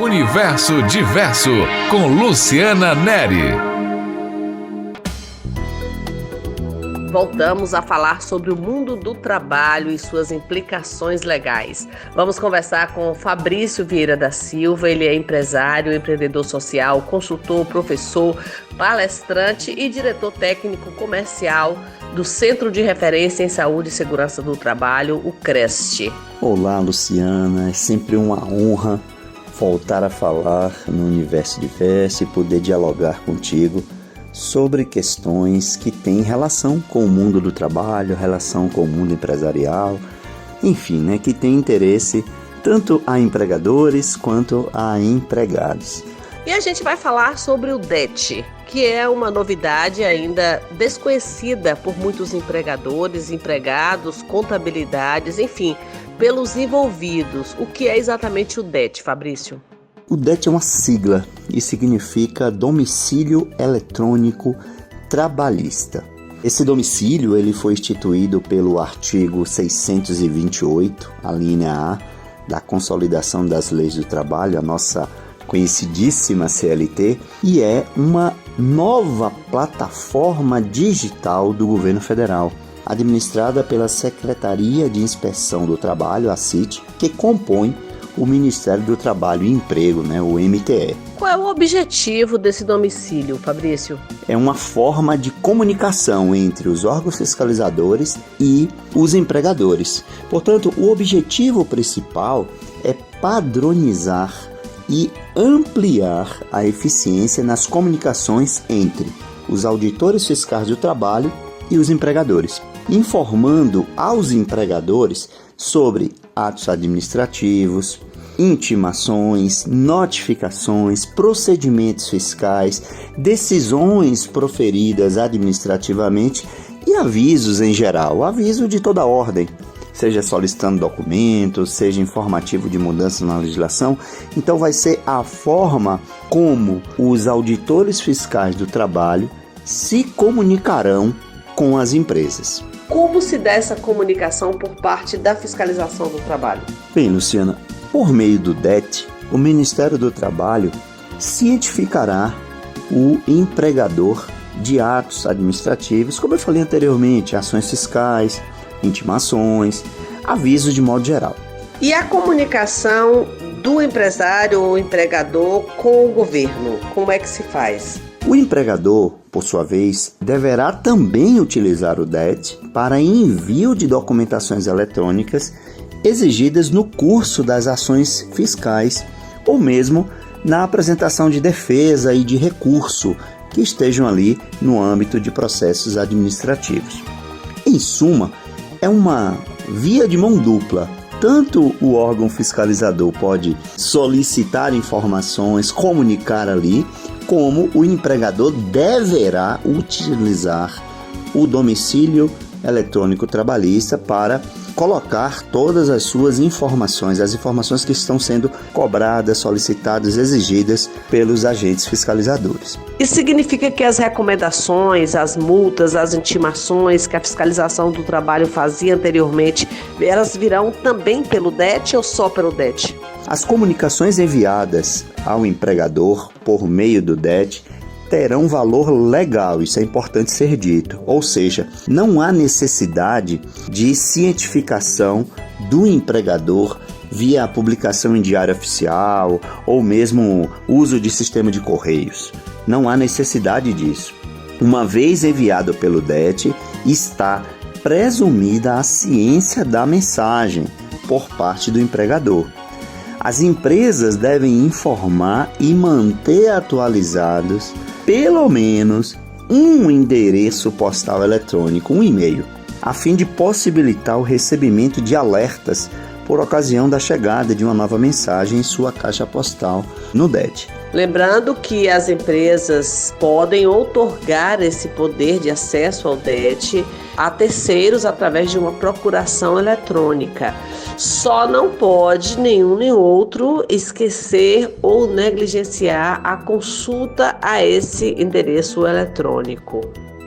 Universo Diverso, com Luciana Neri. Voltamos a falar sobre o mundo do trabalho e suas implicações legais. Vamos conversar com Fabrício Vieira da Silva. Ele é empresário, empreendedor social, consultor, professor, palestrante e diretor técnico comercial do Centro de Referência em Saúde e Segurança do Trabalho, o CREST. Olá, Luciana. É sempre uma honra voltar a falar no Universo Diverso e poder dialogar contigo sobre questões que têm relação com o mundo do trabalho, relação com o mundo empresarial, enfim, que tem interesse tanto a empregadores quanto a empregados. E a gente vai falar sobre o DET, que é uma novidade ainda desconhecida por muitos empregadores, empregados, contabilidades, enfim, pelos envolvidos. O que é exatamente o DET, Fabrício? O DET é uma sigla e significa Domicílio Eletrônico Trabalhista. Esse domicílio ele foi instituído pelo artigo 628, a linha A, da Consolidação das Leis do Trabalho, a nossa conhecidíssima CLT, e é uma nova plataforma digital do governo federal, administrada pela Secretaria de Inspeção do Trabalho, a CIT, que compõe o Ministério do Trabalho e Emprego, o MTE. Qual é o objetivo desse domicílio, Fabrício? É uma forma de comunicação entre os órgãos fiscalizadores e os empregadores. Portanto, o objetivo principal é padronizar e ampliar a eficiência nas comunicações entre os auditores fiscais do trabalho e os empregadores, informando aos empregadores sobre atos administrativos, intimações, notificações, procedimentos fiscais, decisões proferidas administrativamente e avisos em geral, aviso de toda ordem, seja solicitando documentos, seja informativo de mudança na legislação. Então vai ser a forma como os auditores fiscais do trabalho se comunicarão com as empresas. Como se dá essa comunicação por parte da fiscalização do trabalho? Bem, Luciana, por meio do DET, o Ministério do Trabalho cientificará o empregador de atos administrativos, como eu falei anteriormente, ações fiscais, intimações, avisos de modo geral. E a comunicação do empresário ou empregador com o governo, como é que se faz? O empregador, por sua vez, deverá também utilizar o DET para envio de documentações eletrônicas exigidas no curso das ações fiscais ou mesmo na apresentação de defesa e de recurso que estejam ali no âmbito de processos administrativos. Em suma, é uma via de mão dupla. Tanto o órgão fiscalizador pode solicitar informações, comunicar ali, como o empregador deverá utilizar o domicílio eletrônico trabalhista para colocar todas as suas informações, as informações que estão sendo cobradas, solicitadas, exigidas pelos agentes fiscalizadores. Isso significa que as recomendações, as multas, as intimações que a fiscalização do trabalho fazia anteriormente, elas virão também pelo DET ou só pelo DET? As comunicações enviadas ao empregador por meio do DET terão valor legal, isso é importante ser dito, ou seja, não há necessidade de cientificação do empregador via publicação em diário oficial ou mesmo uso de sistema de correios. Não há necessidade disso. Uma vez enviado pelo DET, está presumida a ciência da mensagem por parte do empregador. As empresas devem informar e manter atualizados pelo menos um endereço postal eletrônico, um e-mail, a fim de possibilitar o recebimento de alertas por ocasião da chegada de uma nova mensagem em sua caixa postal no DET. Lembrando que as empresas podem outorgar esse poder de acesso ao DET a terceiros através de uma procuração eletrônica. Só não pode nenhum nem outro esquecer ou negligenciar a consulta a esse endereço eletrônico.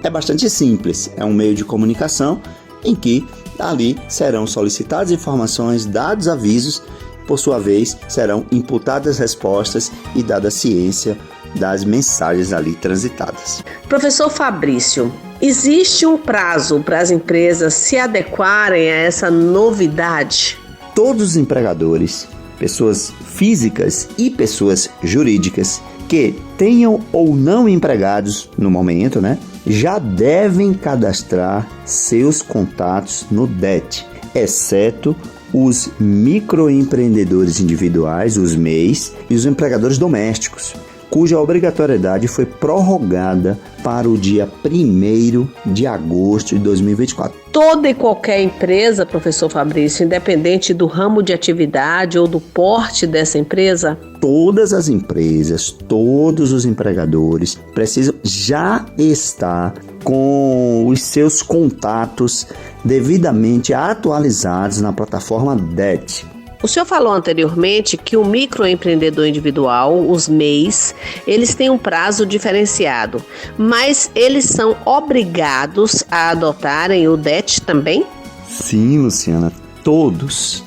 É bastante simples, é um meio de comunicação em que ali serão solicitadas informações, dados avisos por sua vez, serão imputadas respostas e dada ciência das mensagens ali transitadas. Professor Fabrício, existe um prazo para as empresas se adequarem a essa novidade? Todos os empregadores, pessoas físicas e pessoas jurídicas que tenham ou não empregados no momento, já devem cadastrar seus contatos no DET, exceto os microempreendedores individuais, os MEIs, e os empregadores domésticos, cuja obrigatoriedade foi prorrogada para o dia 1º de agosto de 2024. Toda e qualquer empresa, professor Fabrício, independente do ramo de atividade ou do porte dessa empresa? Todas as empresas, todos os empregadores precisam já estar com os seus contatos devidamente atualizados na plataforma DET. O senhor falou anteriormente que o microempreendedor individual, os MEIs, eles têm um prazo diferenciado, mas eles são obrigados a adotarem o DET também? Sim, Luciana, todos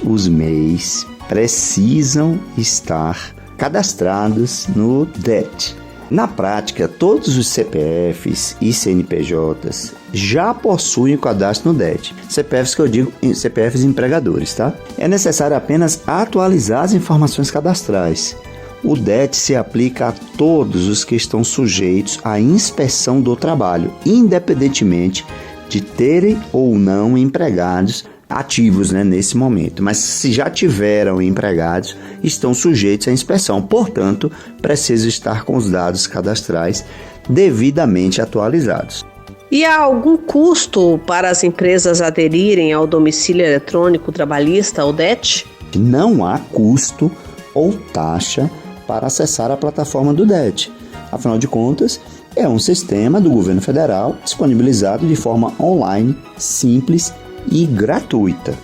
os MEIs precisam estar cadastrados no DET. Na prática, todos os CPFs e CNPJs já possuem o cadastro no DET. CPFs que eu digo, CPFs empregadores, tá? É necessário apenas atualizar as informações cadastrais. O DET se aplica a todos os que estão sujeitos à inspeção do trabalho, independentemente de terem ou não empregados ativos nesse momento, mas se já tiveram empregados, estão sujeitos à inspeção, portanto, precisam estar com os dados cadastrais devidamente atualizados. E há algum custo para as empresas aderirem ao domicílio eletrônico trabalhista, o DET? Não há custo ou taxa para acessar a plataforma do DET. Afinal de contas, é um sistema do governo federal disponibilizado de forma online, simples e gratuita.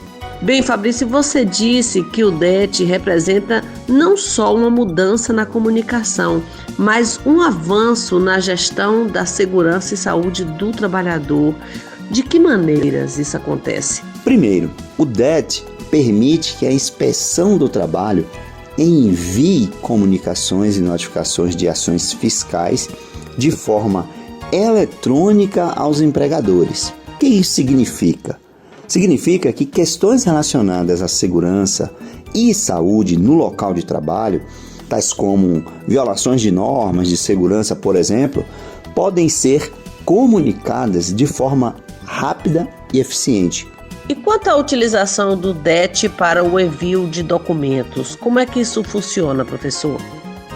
Bem, Fabrício, você disse que o DET representa não só uma mudança na comunicação, mas um avanço na gestão da segurança e saúde do trabalhador. De que maneiras isso acontece? Primeiro, o DET permite que a inspeção do trabalho envie comunicações e notificações de ações fiscais de forma eletrônica aos empregadores. O que isso significa? Significa que questões relacionadas à segurança e saúde no local de trabalho, tais como violações de normas de segurança, por exemplo, podem ser comunicadas de forma rápida e eficiente. E quanto à utilização do DET para o envio de documentos, como é que isso funciona, professor?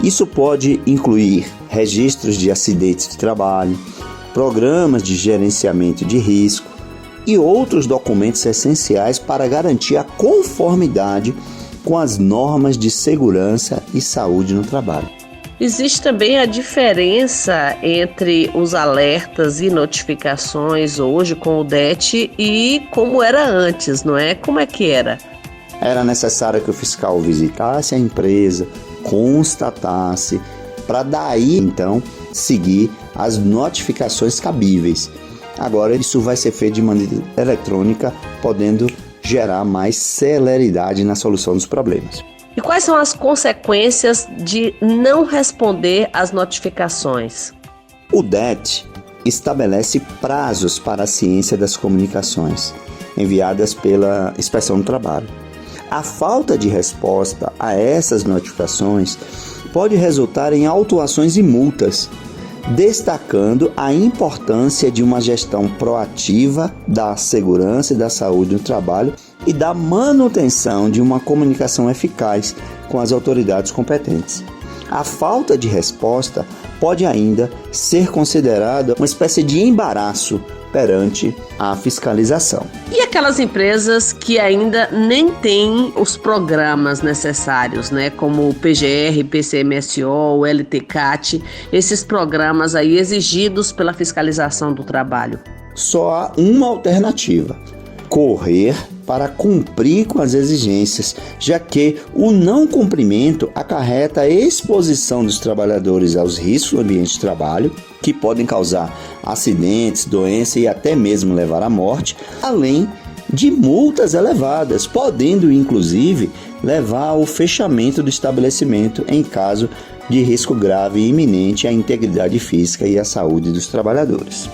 Isso pode incluir registros de acidentes de trabalho, programas de gerenciamento de risco, e outros documentos essenciais para garantir a conformidade com as normas de segurança e saúde no trabalho. Existe também a diferença entre os alertas e notificações hoje com o DET e como era antes, não é? Como é que era? Era necessário que o fiscal visitasse a empresa, constatasse, para daí então seguir as notificações cabíveis. Agora isso vai ser feito de maneira eletrônica, podendo gerar mais celeridade na solução dos problemas. E quais são as consequências de não responder às notificações? O DET estabelece prazos para a ciência das comunicações enviadas pela Inspeção do Trabalho. A falta de resposta a essas notificações pode resultar em autuações e multas, destacando a importância de uma gestão proativa da segurança e da saúde no trabalho e da manutenção de uma comunicação eficaz com as autoridades competentes. A falta de resposta pode ainda ser considerada uma espécie de embaraço perante a fiscalização. E aquelas empresas que ainda nem têm os programas necessários, como o PGR, PCMSO, o LTCAT, esses programas aí exigidos pela fiscalização do trabalho? Só há uma alternativa: correr para cumprir com as exigências, já que o não cumprimento acarreta a exposição dos trabalhadores aos riscos do ambiente de trabalho, que podem causar acidentes, doença e até mesmo levar à morte, além de multas elevadas, podendo inclusive levar ao fechamento do estabelecimento em caso de risco grave e iminente à integridade física e à saúde dos trabalhadores.